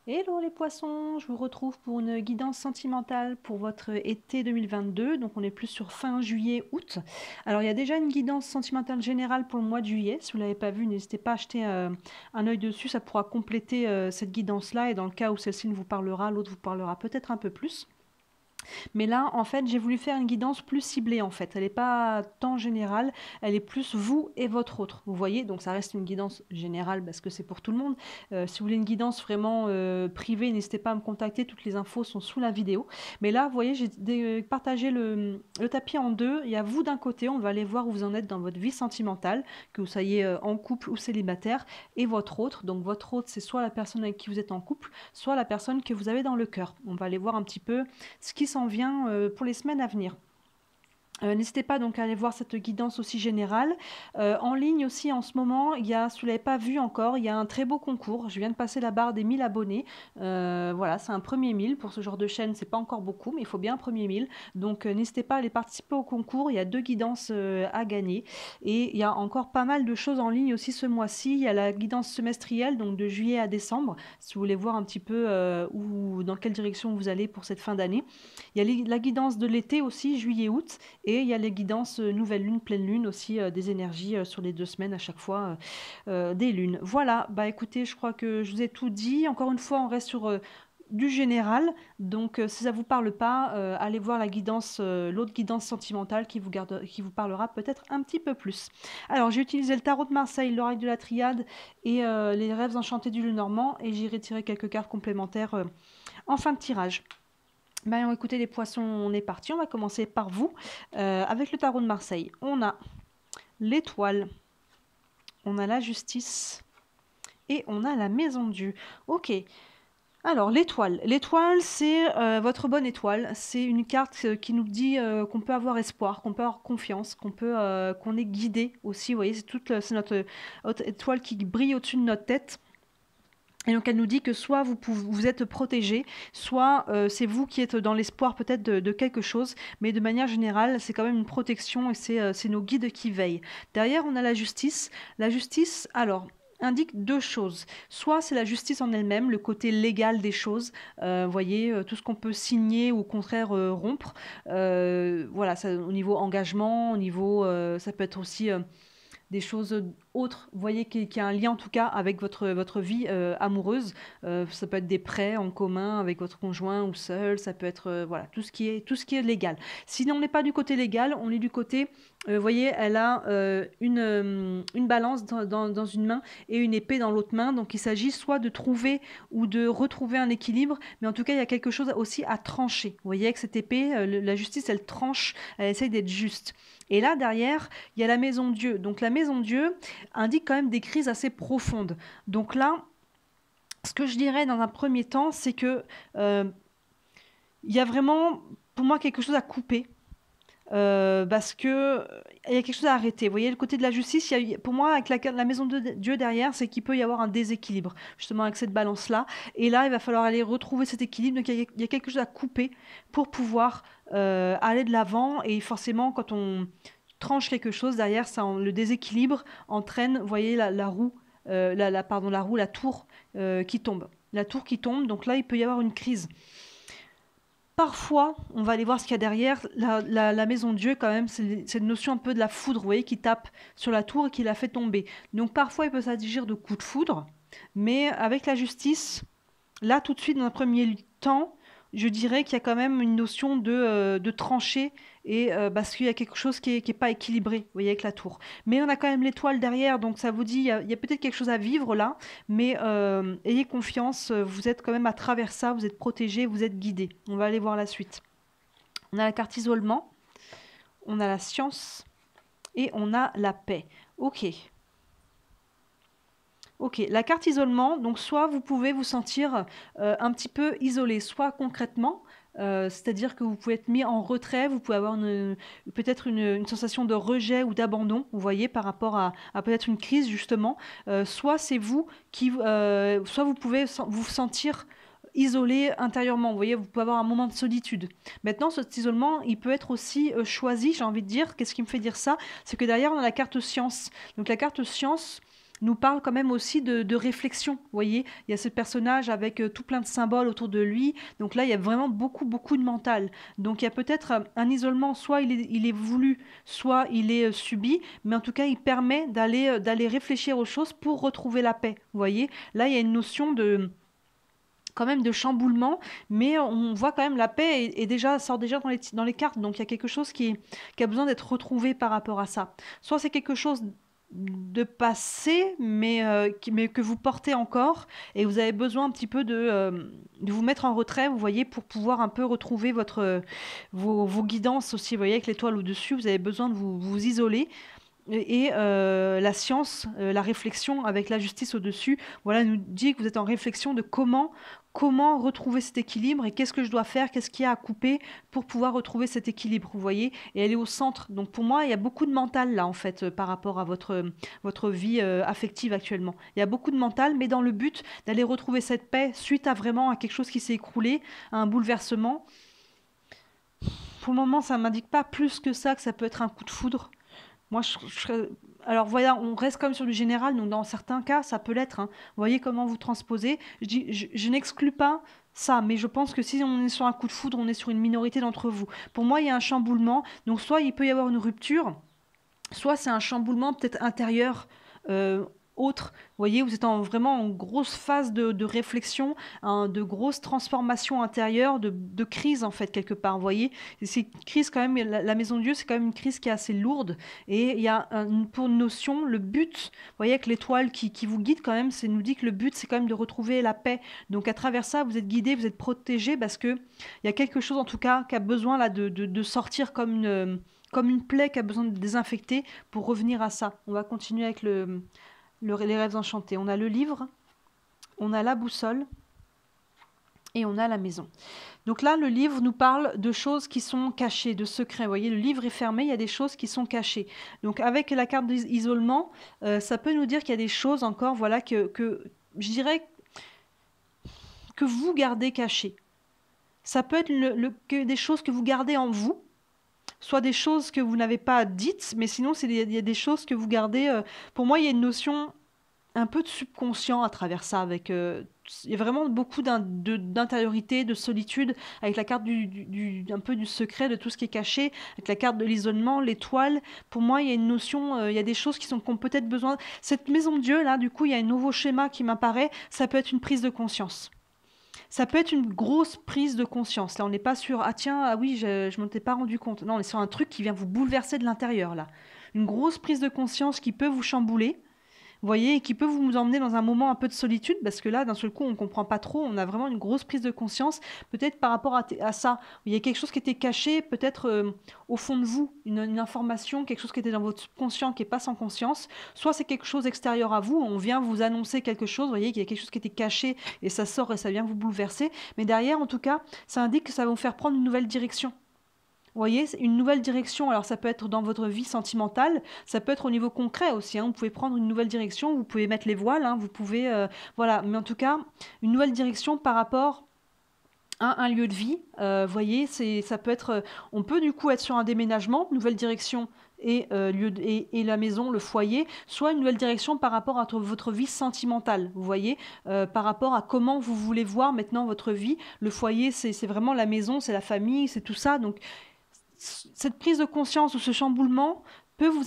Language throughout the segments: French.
Hello les poissons, je vous retrouve pour une guidance sentimentale pour votre été 2022. Donc on est plus sur fin juillet, août. Alors il y a déjà une guidance sentimentale générale pour le mois de juillet. Si vous ne l'avez pas vue, n'hésitez pas à jeter un œil dessus, ça pourra compléter cette guidance-là. Et dans le cas où celle-ci ne vous parlera, l'autre vous parlera peut-être un peu plus. Mais là, en fait, j'ai voulu faire une guidance plus ciblée, en fait. Elle n'est pas tant générale, elle est plus vous et votre autre. Vous voyez, donc ça reste une guidance générale parce que c'est pour tout le monde. Si vous voulez une guidance vraiment privée, n'hésitez pas à me contacter. Toutes les infos sont sous la vidéo. Mais là, vous voyez, j'ai partagé le tapis en deux. Il y a vous d'un côté, on va aller voir où vous en êtes dans votre vie sentimentale, que vous soyez en couple ou célibataire, et votre autre. Donc votre autre, c'est soit la personne avec qui vous êtes en couple, soit la personne que vous avez dans le cœur. On va aller voir un petit peu ce qui s'en vient pour les semaines à venir. N'hésitez pas donc à aller voir cette guidance aussi générale. En ligne aussi en ce moment, il y a, si vous ne l'avez pas vu encore, il y a un très beau concours. Je viens de passer la barre des 1000 abonnés. Voilà, c'est un premier 1000. Pour ce genre de chaîne, c'est pas encore beaucoup, mais il faut bien un premier 1000. Donc n'hésitez pas à aller participer au concours. Il y a 2 guidances à gagner. Et il y a encore pas mal de choses en ligne aussi ce mois-ci. Il y a la guidance semestrielle, donc de juillet à décembre, si vous voulez voir un petit peu où, dans quelle direction vous allez pour cette fin d'année. Il y a la guidance de l'été aussi, juillet-août. Et il y a les guidances nouvelle lune, pleine lune aussi, des énergies sur les 2 semaines à chaque fois des lunes. Voilà, bah écoutez, je crois que je vous ai tout dit. Encore une fois, on reste sur du général. Donc si ça ne vous parle pas, allez voir la guidance, l'autre guidance sentimentale qui vous parlera peut-être un petit peu plus. Alors j'ai utilisé le tarot de Marseille, l'oracle de la Triade et les rêves enchantés du Lenormand et j'ai retiré quelques cartes complémentaires en fin de tirage. Ben, écoutez les poissons, on est parti. On va commencer par vous. Avec le tarot de Marseille, on a l'étoile, on a la justice et on a la maison de Dieu. Ok. Alors l'étoile. L'étoile, c'est votre bonne étoile. C'est une carte qui nous dit qu'on peut avoir espoir, qu'on peut avoir confiance, qu'on est guidé aussi. Vous voyez, c'est notre étoile qui brille au-dessus de notre tête. Et donc elle nous dit que soit vous êtes protégé, soit c'est vous qui êtes dans l'espoir peut-être de quelque chose, mais de manière générale, c'est quand même une protection et c'est nos guides qui veillent. Derrière, on a la justice. La justice, alors, indique deux choses. Soit c'est la justice en elle-même, le côté légal des choses, voyez, tout ce qu'on peut signer ou au contraire rompre. Voilà, ça, au niveau engagement, au niveau, ça peut être aussi des choses autres, vous voyez, qui a un lien en tout cas avec votre vie amoureuse. Ça peut être des prêts en commun avec votre conjoint ou seul, ça peut être voilà, tout ce qui est légal. Si on n'est pas du côté légal, on est du côté, vous voyez, elle a une balance dans une main et une épée dans l'autre main. Donc il s'agit soit de trouver ou de retrouver un équilibre, mais en tout cas, il y a quelque chose aussi à trancher. Vous voyez, avec cette épée, la justice, elle tranche, elle essaye d'être juste. Et là, derrière, il y a la maison Dieu. Donc la maison Dieu indique quand même des crises assez profondes. Donc là, ce que je dirais dans un premier temps, c'est que il y a vraiment, pour moi, quelque chose à couper. Parce que il y a quelque chose à arrêter. Vous voyez, le côté de la justice, pour moi, avec la maison de Dieu derrière, c'est qu'il peut y avoir un déséquilibre, justement avec cette balance-là. Et là, il va falloir aller retrouver cet équilibre. Donc, il y a quelque chose à couper pour pouvoir aller de l'avant. Et forcément, quand on tranche quelque chose derrière, le déséquilibre entraîne, vous voyez, la roue, la tour qui tombe. La tour qui tombe, donc là, il peut y avoir une crise. Parfois, on va aller voir ce qu'il y a derrière. La maison de Dieu, quand même, c'est une notion un peu de la foudre, vous voyez, qui tape sur la tour et qui la fait tomber. Donc parfois, il peut s'agir de coups de foudre, mais avec la justice, là, tout de suite, dans un premier temps, je dirais qu'il y a quand même une notion de trancher et parce qu'il y a quelque chose qui est pas équilibré, vous voyez, avec la tour. Mais on a quand même l'étoile derrière, donc ça vous dit, il y a peut-être quelque chose à vivre là, mais ayez confiance, vous êtes quand même à travers ça, vous êtes protégé, vous êtes guidé. On va aller voir la suite. On a la carte isolement, on a la science et on a la paix. Ok. Ok, la carte isolement, donc soit vous pouvez vous sentir un petit peu isolé, soit concrètement, c'est-à-dire que vous pouvez être mis en retrait, vous pouvez avoir peut-être une sensation de rejet ou d'abandon, vous voyez, par rapport à peut-être une crise justement, soit c'est vous qui, soit vous pouvez vous sentir isolé intérieurement, vous voyez, vous pouvez avoir un moment de solitude. Maintenant, cet isolement, il peut être aussi choisi, j'ai envie de dire, qu'est-ce qui me fait dire ça? C'est que derrière, on a la carte science. Donc la carte science, nous parle quand même aussi de réflexion. Vous voyez, il y a ce personnage avec tout plein de symboles autour de lui. Donc là, il y a vraiment beaucoup, beaucoup de mental. Donc il y a peut-être un isolement, soit il est voulu, soit il est subi, mais en tout cas, il permet d'aller réfléchir aux choses pour retrouver la paix. Vous voyez, là, il y a une notion de quand même de chamboulement, mais on voit quand même la paix est déjà, sort déjà dans les cartes, donc il y a quelque chose qui a besoin d'être retrouvé par rapport à ça. Soit c'est quelque chose de passé, mais que vous portez encore, et vous avez besoin un petit peu de vous mettre en retrait, vous voyez, pour pouvoir un peu retrouver vos guidances aussi, vous voyez, avec l'étoile au-dessus, vous avez besoin de vous isoler, et la science, la réflexion avec la justice au-dessus, voilà, nous dit que vous êtes en réflexion de comment retrouver cet équilibre et qu'est-ce que je dois faire, qu'est-ce qu'il y a à couper pour pouvoir retrouver cet équilibre, vous voyez, et elle est au centre. Donc pour moi, il y a beaucoup de mental là, en fait, par rapport à votre vie affective actuellement. Il y a beaucoup de mental, mais dans le but d'aller retrouver cette paix suite à vraiment à quelque chose qui s'est écroulé, à un bouleversement. Pour le moment, ça ne m'indique pas plus que ça, que ça peut être un coup de foudre. Moi, alors voilà, on reste comme sur du général, donc dans certains cas, ça peut l'être, hein. Vous voyez comment vous transposez. Je n'exclus pas ça, mais je pense que si on est sur un coup de foudre, on est sur une minorité d'entre vous. Pour moi, il y a un chamboulement, donc soit il peut y avoir une rupture, soit c'est un chamboulement peut-être intérieur, euh, autre. Vous voyez, vous êtes vraiment en grosse phase de réflexion, hein, de grosse transformation intérieure, de crise en fait quelque part. Vous voyez, et c'est une crise quand même. La Maison de Dieu, c'est quand même une crise qui est assez lourde. Et il y a pour une notion, le but. Vous voyez, avec l'étoile qui vous guide quand même, c'est nous dit que le but, c'est quand même de retrouver la paix. Donc à travers ça, vous êtes guidé, vous êtes protégé parce que il y a quelque chose en tout cas qui a besoin là de sortir comme une plaie qui a besoin de désinfecter pour revenir à ça. On va continuer avec les rêves enchantés. On a le livre, on a la boussole et on a la maison. Donc là, le livre nous parle de choses qui sont cachées, de secrets. Vous voyez, le livre est fermé, il y a des choses qui sont cachées. Donc avec la carte d'isolement, ça peut nous dire qu'il y a des choses encore, voilà, que je dirais que vous gardez cachées. Ça peut être des choses que vous gardez en vous, soit des choses que vous n'avez pas dites, mais sinon, il y a des choses que vous gardez. Pour moi, il y a une notion un peu de subconscient à travers ça. Il y a vraiment beaucoup d'intériorité, de solitude, avec la carte un peu du secret, de tout ce qui est caché, avec la carte de l'isolement, l'étoile. Pour moi, il y a une notion, il y a des choses qui ont peut-être besoin. Cette maison de Dieu, là, du coup, il y a un nouveau schéma qui m'apparaît. Ça peut être une prise de conscience. Ça peut être une grosse prise de conscience. Là, on n'est pas sur ah tiens, ah oui, je m'en étais pas rendu compte. Non, on est sur un truc qui vient vous bouleverser de l'intérieur, là. Une grosse prise de conscience qui peut vous chambouler, vous voyez, et qui peut vous emmener dans un moment un peu de solitude, parce que là, d'un seul coup, on ne comprend pas trop, on a vraiment une grosse prise de conscience, peut-être par rapport à ça. Il y a quelque chose qui était caché, peut-être au fond de vous, une information, quelque chose qui était dans votre subconscient, qui n'est pas sans conscience. Soit c'est quelque chose extérieur à vous, on vient vous annoncer quelque chose, vous voyez, qu'il y a quelque chose qui était caché, et ça sort et ça vient vous bouleverser. Mais derrière, en tout cas, ça indique que ça va vous faire prendre une nouvelle direction. Vous voyez, c'est une nouvelle direction. Alors ça peut être dans votre vie sentimentale, ça peut être au niveau concret aussi, hein. Vous pouvez prendre une nouvelle direction, vous pouvez mettre les voiles, hein, vous pouvez, voilà. Mais en tout cas, une nouvelle direction par rapport à un lieu de vie. Vous voyez, ça peut être, on peut du coup être sur un déménagement, nouvelle direction et la maison, le foyer, soit une nouvelle direction par rapport à votre vie sentimentale, vous voyez, par rapport à comment vous voulez voir maintenant votre vie. Le foyer, c'est vraiment la maison, c'est la famille, c'est tout ça. Donc cette prise de conscience ou ce chamboulement peut vous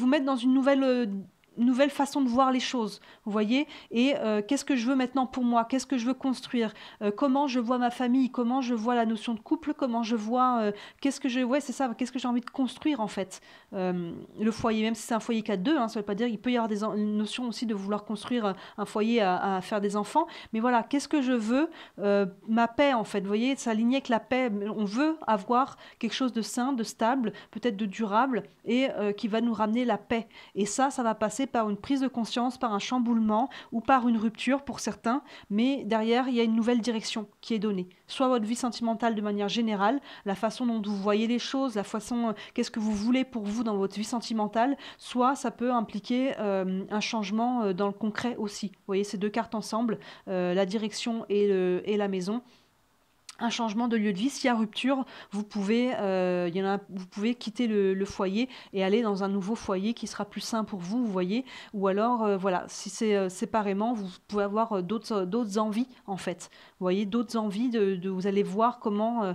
mettre dans une nouvelle façon de voir les choses, vous voyez, et qu'est-ce que je veux maintenant pour moi, qu'est-ce que je veux construire, comment je vois ma famille, comment je vois la notion de couple, comment je vois, ouais, c'est ça, qu'est-ce que j'ai envie de construire en fait. Le foyer, même si c'est un foyer qu'à deux, hein, ça veut pas dire, il peut y avoir une notion aussi de vouloir construire un foyer à faire des enfants, mais voilà, qu'est-ce que je veux, ma paix en fait, vous voyez, s'aligner avec la paix, on veut avoir quelque chose de sain, de stable, peut-être de durable, et qui va nous ramener la paix, et ça va passer par une prise de conscience, par un chamboulement ou par une rupture pour certains, mais derrière, il y a une nouvelle direction qui est donnée. Soit votre vie sentimentale de manière générale, la façon dont vous voyez les choses, la façon, qu'est-ce que vous voulez pour vous dans votre vie sentimentale, soit ça peut impliquer un changement dans le concret aussi. Vous voyez ces deux cartes ensemble, la direction et la maison. un changement de lieu de vie. S'il y a rupture, vous pouvez, vous pouvez quitter le foyer et aller dans un nouveau foyer qui sera plus sain pour vous, vous voyez. Ou alors, voilà, si c'est séparément, vous pouvez avoir d'autres envies, en fait. Vous voyez, d'autres envies, vous allez voir comment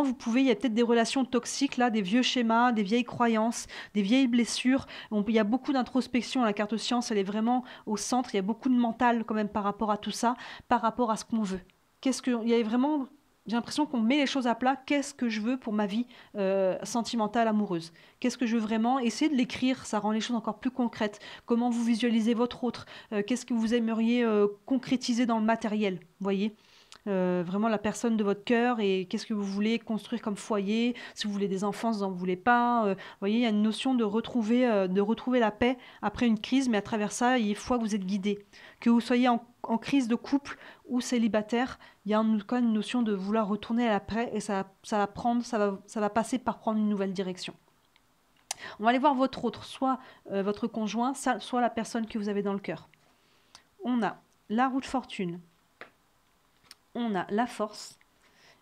vous pouvez, il y a peut-être des relations toxiques, là, des vieux schémas, des vieilles croyances, des vieilles blessures. Il y a beaucoup d'introspection, la carte science, elle est vraiment au centre, il y a beaucoup de mental quand même par rapport à tout ça, par rapport à ce qu'on veut. Il y a vraiment... J'ai l'impression qu'on met les choses à plat. Qu'est-ce que je veux pour ma vie sentimentale, amoureuse? Qu'est-ce que je veux vraiment? Essayez de l'écrire, ça rend les choses encore plus concrètes. Comment vous visualisez votre autre? Qu'est-ce que vous aimeriez concrétiser dans le matériel? Vous voyez? Vraiment la personne de votre cœur et qu'est-ce que vous voulez construire comme foyer, si vous voulez des enfants, si vous n'en voulez pas. Vous voyez, il y a une notion de retrouver la paix après une crise, mais à travers ça, il faut que vous êtes guidé. Que vous soyez en crise de couple ou célibataire, il y a quand même une notion de vouloir retourner à la paix et ça va passer par prendre une nouvelle direction. On va aller voir votre autre, soit votre conjoint, soit la personne que vous avez dans le cœur. On a la roue de fortune, on a la force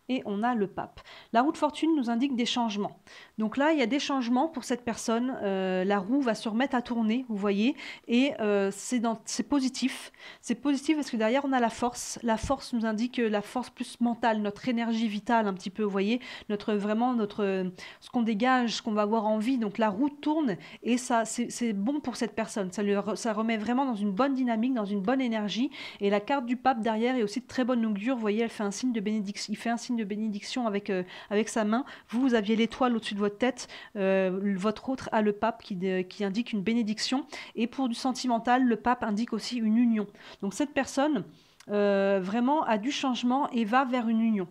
et on a le pape. La roue de fortune nous indique des changements. Donc là, il y a des changements pour cette personne. La roue va se remettre à tourner, vous voyez, et c'est positif. C'est positif parce que derrière, on a la force. La force nous indique la force plus mentale, notre énergie vitale un petit peu, vous voyez, ce qu'on dégage, ce qu'on va avoir envie. Donc la roue tourne et ça, c'est bon pour cette personne. Ça remet vraiment dans une bonne dynamique, dans une bonne énergie. Et la carte du pape derrière est aussi de très bonne augure. Vous voyez, elle fait un signe de bénédiction. Il fait un signe de bénédiction avec sa main. Vous aviez l'étoile au-dessus de votre tête. Votre autre a le pape qui indique une bénédiction. Et pour du sentimental, le pape indique aussi une union. Donc cette personne vraiment a du changement et va vers une union.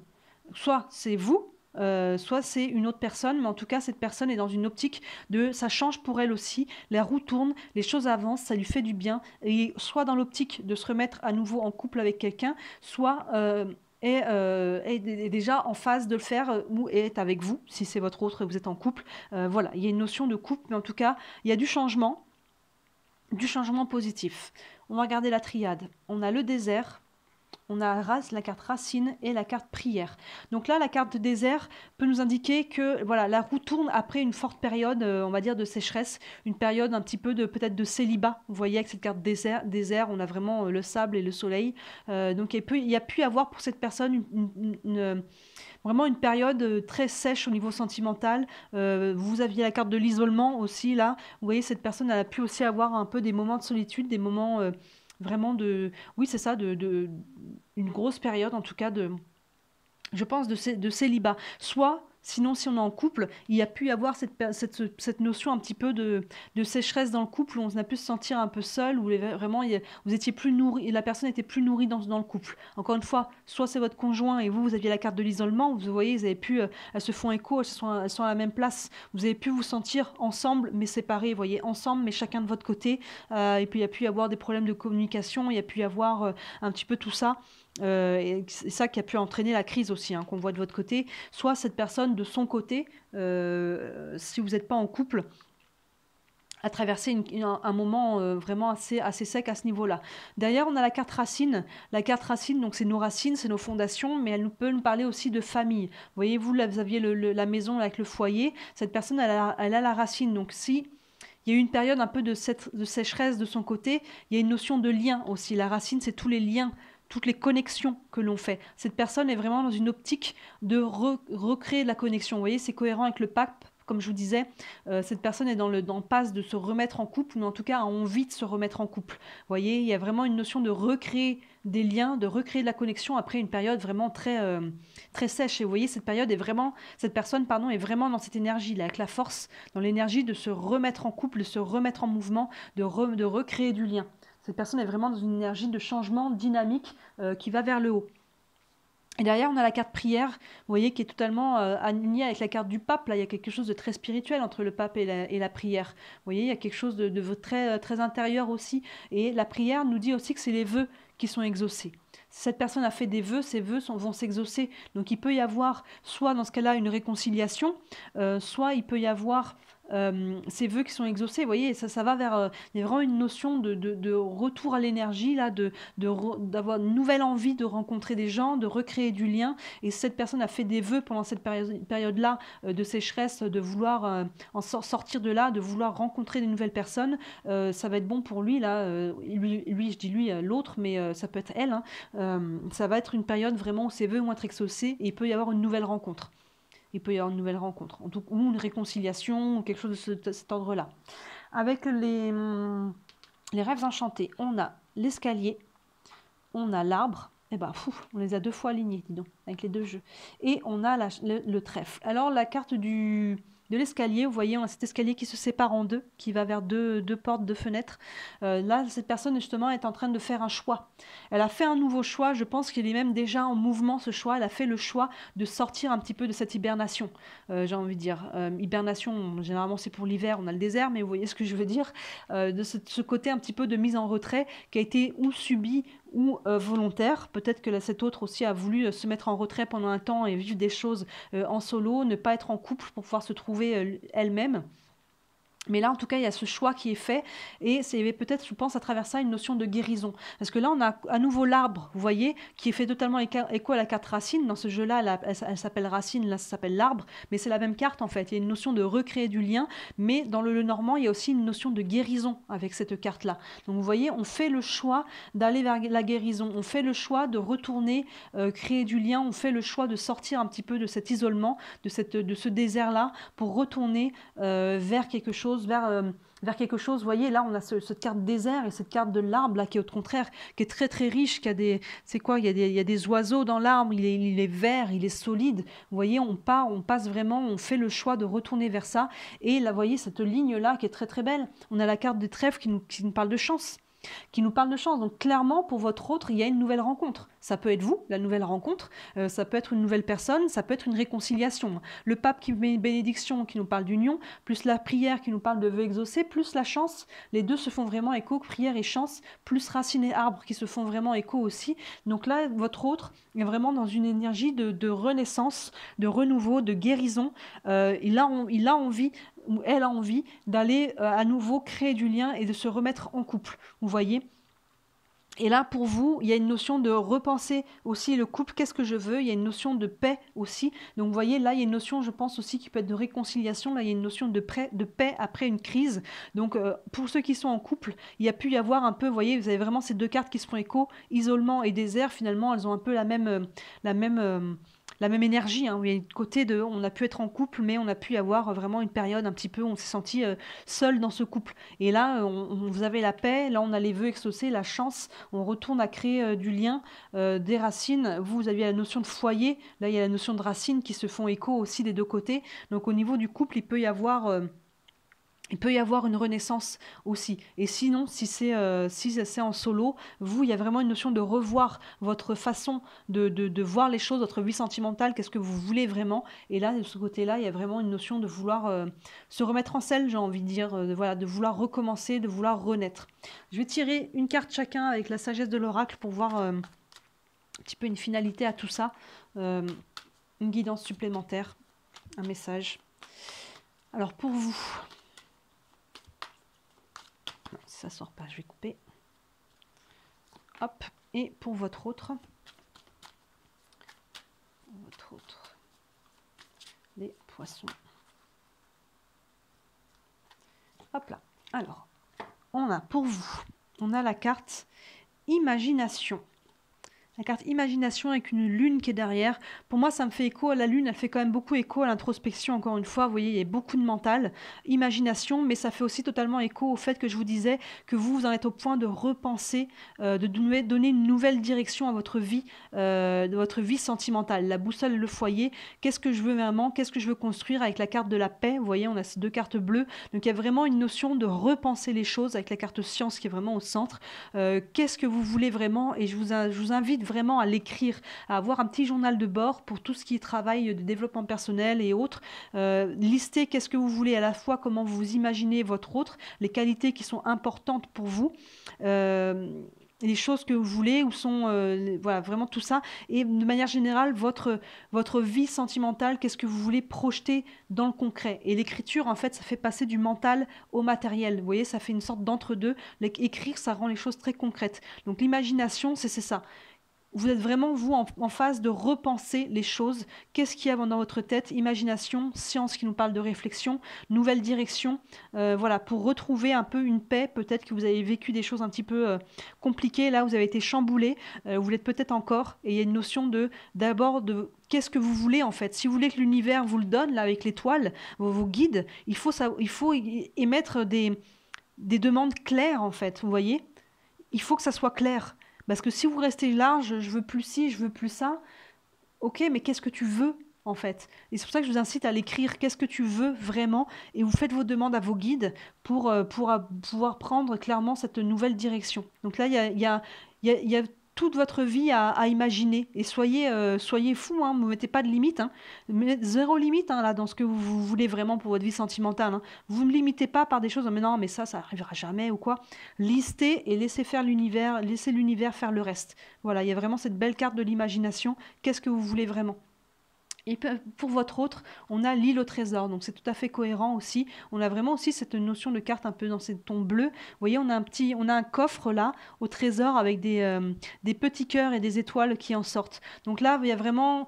Soit c'est vous, soit c'est une autre personne, mais en tout cas cette personne est dans une optique de ça change pour elle aussi, la roue tourne, les choses avancent, ça lui fait du bien, et soit dans l'optique de se remettre à nouveau en couple avec quelqu'un, soit est déjà en phase de le faire ou est avec vous, si c'est votre autre et vous êtes en couple. Voilà, il y a une notion de couple, mais en tout cas, il y a du changement positif. On va regarder la triade. On a le désert, on a la carte racine et la carte prière. Donc là, la carte désert peut nous indiquer que voilà, la roue tourne après une forte période, on va dire, de sécheresse, une période un petit peu peut-être de célibat. Vous voyez, avec cette carte désert, on a vraiment le sable et le soleil. Donc il y a pu y avoir pour cette personne vraiment une période très sèche au niveau sentimental. Vous aviez la carte de l'isolement aussi, là. Vous voyez, cette personne elle a pu aussi avoir un peu des moments de solitude, des moments... vraiment oui c'est ça, une grosse période en tout cas je pense de célibat. Soit, sinon si on est en couple, il y a pu y avoir cette notion un petit peu de sécheresse dans le couple où on a pu se sentir un peu seul, où vraiment vous étiez plus nourri, la personne était plus nourrie dans le couple. Encore une fois, soit c'est votre conjoint et vous aviez la carte de l'isolement, vous voyez, vous avez pu, elles se font écho, elles sont à la même place, vous avez pu vous sentir ensemble mais séparés, vous voyez, ensemble mais chacun de votre côté, et puis il y a pu y avoir des problèmes de communication, il y a pu y avoir un petit peu tout ça. Et c'est ça qui a pu entraîner la crise aussi, qu'on voit de votre côté. Soit cette personne de son côté, si vous n'êtes pas en couple, a traversé un moment vraiment assez sec à ce niveau-là. Derrière, on a la carte racine. La carte racine, donc c'est nos racines, c'est nos fondations, mais elle peut nous parler aussi de famille. Vous voyez, vous aviez la maison avec le foyer. Cette personne, elle a la racine. Donc si il y a eu une période un peu de sécheresse de son côté, il y a une notion de lien aussi. La racine, c'est tous les liens, toutes les connexions que l'on fait. Cette personne est vraiment dans une optique de recréer de la connexion. Vous voyez, c'est cohérent avec le pape. Comme je vous disais, cette personne est dans le passe de se remettre en couple, ou en tout cas a envie de se remettre en couple. Vous voyez, il y a vraiment une notion de recréer des liens, de recréer de la connexion après une période vraiment très, très sèche. Et vous voyez, cette personne est vraiment dans cette énergie-là, avec la force, dans l'énergie de se remettre en couple, de se remettre en mouvement, de recréer du lien. Cette personne est vraiment dans une énergie de changement dynamique qui va vers le haut. Et derrière, on a la carte prière, vous voyez, qui est totalement alignée avec la carte du pape. Là, il y a quelque chose de très spirituel entre le pape et la prière. Vous voyez, il y a quelque chose de très, très intérieur aussi. Et la prière nous dit aussi que c'est les vœux qui sont exaucés. Si cette personne a fait des vœux, ces vœux vont s'exaucer. Donc il peut y avoir, soit dans ce cas-là, une réconciliation, soit il peut y avoir ces vœux qui sont exaucés. Vous voyez, ça va vers... il y a vraiment une notion de retour à l'énergie, là, d'avoir une nouvelle envie de rencontrer des gens, de recréer du lien. Et cette personne a fait des vœux pendant cette période-là de sécheresse, de vouloir sortir de là, de vouloir rencontrer de nouvelles personnes. Ça va être bon pour lui, là. Lui, je dis lui, l'autre, mais ça peut être elle. Hein. Ça va être une période vraiment où ses vœux vont être exaucés et il peut y avoir une nouvelle rencontre. Il peut y avoir une nouvelle rencontre, ou une réconciliation, ou quelque chose de cet ordre-là. Avec les rêves enchantés, on a l'escalier, on a l'arbre, et ben on les a 2 fois alignés, dis donc, avec les 2 jeux. Et on a le trèfle. Alors la carte de l'escalier, vous voyez, on a cet escalier qui se sépare en deux, qui va vers deux portes, 2 fenêtres. Là, cette personne, justement, est en train de faire un choix. Elle a fait un nouveau choix, je pense qu'il est même déjà en mouvement, ce choix. Elle a fait le choix de sortir un petit peu de cette hibernation, j'ai envie de dire. Hibernation, généralement, c'est pour l'hiver, on a le désert, mais vous voyez ce que je veux dire. De ce côté un petit peu de mise en retrait qui a été ou subi ou volontaire. Peut-être que cet autre aussi a voulu se mettre en retrait pendant un temps et vivre des choses en solo, ne pas être en couple pour pouvoir se trouver elle-même. Mais là, en tout cas, il y a ce choix qui est fait et c'est peut-être, je pense, à travers ça, une notion de guérison. Parce que là, on a à nouveau l'arbre, vous voyez, qui est fait totalement écho à la carte racine. Dans ce jeu-là, elle s'appelle racine, là, ça s'appelle l'arbre, mais c'est la même carte, en fait. Il y a une notion de recréer du lien, mais dans le normand, il y a aussi une notion de guérison avec cette carte-là. Donc, vous voyez, on fait le choix d'aller vers la guérison. On fait le choix de retourner, créer du lien. On fait le choix de sortir un petit peu de cet isolement, de ce désert-là, pour retourner vers quelque chose, vers quelque chose. Vous voyez, là, on a cette carte désert et cette carte de l'arbre, là, qui est au contraire, qui est très, très riche, qui a des... C'est quoi? Il y a des oiseaux dans l'arbre, il est vert, il est solide. Vous voyez, on passe vraiment, on fait le choix de retourner vers ça. Et là, vous voyez, cette ligne-là, qui est très, très belle. On a la carte des trèfles qui nous parle de chance. Donc clairement, pour votre autre, il y a une nouvelle rencontre. Ça peut être vous, la nouvelle rencontre, ça peut être une nouvelle personne, ça peut être une réconciliation. Le pape qui met une bénédiction, qui nous parle d'union, plus la prière qui nous parle de vœux exaucés, plus la chance, les deux se font vraiment écho, prière et chance, plus racine et arbre qui se font vraiment écho aussi. Donc là, votre autre est vraiment dans une énergie de renaissance, de renouveau, de guérison. Il a envie, ou elle a envie d'aller à nouveau créer du lien et de se remettre en couple, vous voyez. Et là, pour vous, il y a une notion de repenser aussi le couple, qu'est-ce que je veux, il y a une notion de paix aussi. Donc, vous voyez, là, il y a une notion, je pense aussi, qui peut être de réconciliation. Là, il y a une notion de paix après une crise. Donc, pour ceux qui sont en couple, il y a pu y avoir un peu, vous voyez, vous avez vraiment ces 2 cartes qui se font écho, isolement et désert. Finalement, elles ont un peu la même énergie. Hein. Il y a côté de, on a pu être en couple, mais on a pu y avoir vraiment une période un petit peu où on s'est senti seul dans ce couple. Et là, vous avez la paix, là on a les vœux exaucés, la chance, on retourne à créer du lien, des racines. Vous aviez la notion de foyer, là il y a la notion de racines qui se font écho aussi des 2 côtés. Donc au niveau du couple, il peut y avoir une renaissance aussi. Et sinon, si c'est en solo, vous, il y a vraiment une notion de revoir votre façon de voir les choses, votre vie sentimentale, qu'est-ce que vous voulez vraiment. Et là, de ce côté-là, il y a vraiment une notion de vouloir se remettre en selle, j'ai envie de dire, de vouloir recommencer, de vouloir renaître. Je vais tirer une carte chacun avec la sagesse de l'oracle pour voir un petit peu une finalité à tout ça, une guidance supplémentaire, un message. Alors, pour vous... Non, si ça sort pas, je vais couper. Hop, et pour votre autre, les poissons. Hop là. Alors, on a pour vous, on a la carte imagination. La carte imagination avec une lune qui est derrière. Pour moi, ça me fait écho à la lune. Elle fait quand même beaucoup écho à l'introspection, encore une fois. Vous voyez, il y a beaucoup de mental, imagination, mais ça fait aussi totalement écho au fait que je vous disais que vous en êtes au point de repenser, de donner une nouvelle direction à votre vie, de votre vie sentimentale. La boussole, le foyer. Qu'est-ce que je veux vraiment? Qu'est-ce que je veux construire avec la carte de la paix? Vous voyez, on a ces 2 cartes bleues. Donc, il y a vraiment une notion de repenser les choses avec la carte science qui est vraiment au centre. Qu'est-ce que vous voulez vraiment? Et je vous invite vraiment à l'écrire, à avoir un petit journal de bord pour tout ce qui est travail de développement personnel et autres. Listez qu'est-ce que vous voulez, à la fois comment vous imaginez votre autre, les qualités qui sont importantes pour vous. les choses que vous voulez, où sont voilà, vraiment tout ça. Et de manière générale, votre vie sentimentale, qu'est-ce que vous voulez projeter dans le concret. Et l'écriture, en fait, ça fait passer du mental au matériel. Vous voyez, ça fait une sorte d'entre-deux. Écrire, ça rend les choses très concrètes. Donc l'imagination, c'est ça. Vous êtes vraiment, vous, en phase de repenser les choses. Qu'est-ce qu'il y a dans votre tête? Imagination, science qui nous parle de réflexion, nouvelle direction. Voilà, pour retrouver un peu une paix. Peut-être que vous avez vécu des choses un petit peu compliquées. Là, vous avez été chamboulé. Vous l'êtes peut-être encore. Et il y a une notion d'abord de qu'est-ce que vous voulez en fait. Si vous voulez que l'univers vous le donne, là, avec l'étoile, vos guides, il faut émettre des demandes claires en fait. Vous voyez? Il faut que ça soit clair. Parce que si vous restez large, je veux plus ci, je veux plus ça, ok, mais qu'est-ce que tu veux en fait? Et c'est pour ça que je vous incite à l'écrire, qu'est-ce que tu veux vraiment? Et vous faites vos demandes à vos guides pour pouvoir prendre clairement cette nouvelle direction. Donc là, il y a toute votre vie à imaginer. Et soyez fous, hein, ne vous mettez pas de limite. Hein. Zéro limite hein, là, dans ce que vous voulez vraiment pour votre vie sentimentale. Hein. Vous ne me limitez pas par des choses, mais non, mais ça arrivera jamais ou quoi. Listez et laissez faire l'univers, laissez l'univers faire le reste. Voilà, il y a vraiment cette belle carte de l'imagination. Qu'est-ce que vous voulez vraiment? Et pour votre autre, on a l'île au trésor, donc c'est tout à fait cohérent aussi. On a vraiment aussi cette notion de carte un peu dans ces tons bleus. Vous voyez, on a un coffre là au trésor avec des petits cœurs et des étoiles qui en sortent. Donc là, il y a vraiment,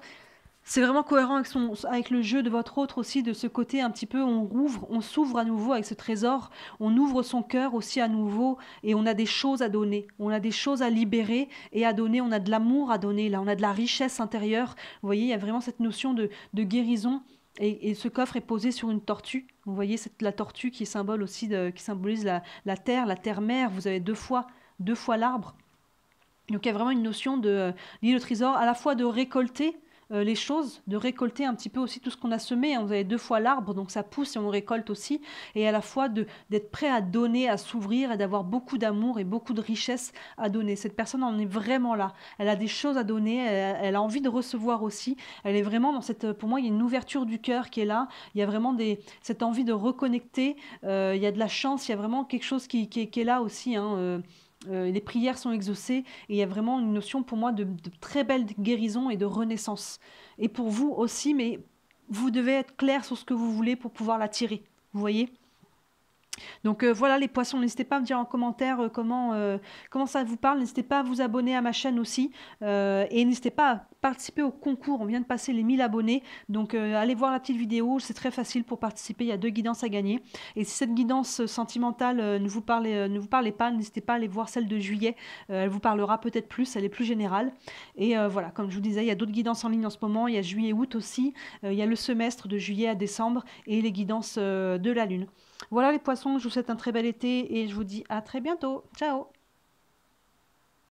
c'est vraiment cohérent avec le jeu de votre autre aussi, de ce côté un petit peu, on s'ouvre à nouveau avec ce trésor, on ouvre son cœur aussi à nouveau et on a des choses à donner, on a des choses à libérer et à donner, on a de l'amour à donner, là, on a de la richesse intérieure. Vous voyez, il y a vraiment cette notion de guérison et ce coffre est posé sur une tortue. Vous voyez, c'est la tortue qui est symbole aussi, qui symbolise la terre-mère. Vous avez deux fois l'arbre. Donc il y a vraiment une notion de l'île au trésor, à la fois de récolter les choses, de récolter un petit peu aussi tout ce qu'on a semé. Hein. Vous avez deux fois l'arbre, donc ça pousse et on récolte aussi. Et à la fois d'être prêt à donner, à s'ouvrir et d'avoir beaucoup d'amour et beaucoup de richesse à donner. Cette personne en est vraiment là. Elle a des choses à donner, elle a envie de recevoir aussi. Elle est vraiment dans cette... Pour moi, il y a une ouverture du cœur qui est là. Il y a vraiment cette envie de reconnecter. Il y a de la chance, il y a vraiment quelque chose qui est là aussi. Hein. Les prières sont exaucées et il y a vraiment une notion pour moi de très belle guérison et de renaissance. Et pour vous aussi, mais vous devez être clair sur ce que vous voulez pour pouvoir l'attirer. Vous voyez? Donc voilà les poissons, n'hésitez pas à me dire en commentaire comment ça vous parle, n'hésitez pas à vous abonner à ma chaîne aussi et n'hésitez pas à participer au concours, on vient de passer les 1000 abonnés, donc allez voir la petite vidéo, c'est très facile pour participer, il y a 2 guidances à gagner et si cette guidance sentimentale ne vous parlait pas, n'hésitez pas à aller voir celle de juillet, elle vous parlera peut-être plus, elle est plus générale et voilà, comme je vous disais, il y a d'autres guidances en ligne en ce moment, il y a juillet-août aussi, il y a le semestre de juillet à décembre et les guidances de la lune. Voilà les poissons, je vous souhaite un très bel été et je vous dis à très bientôt. Ciao!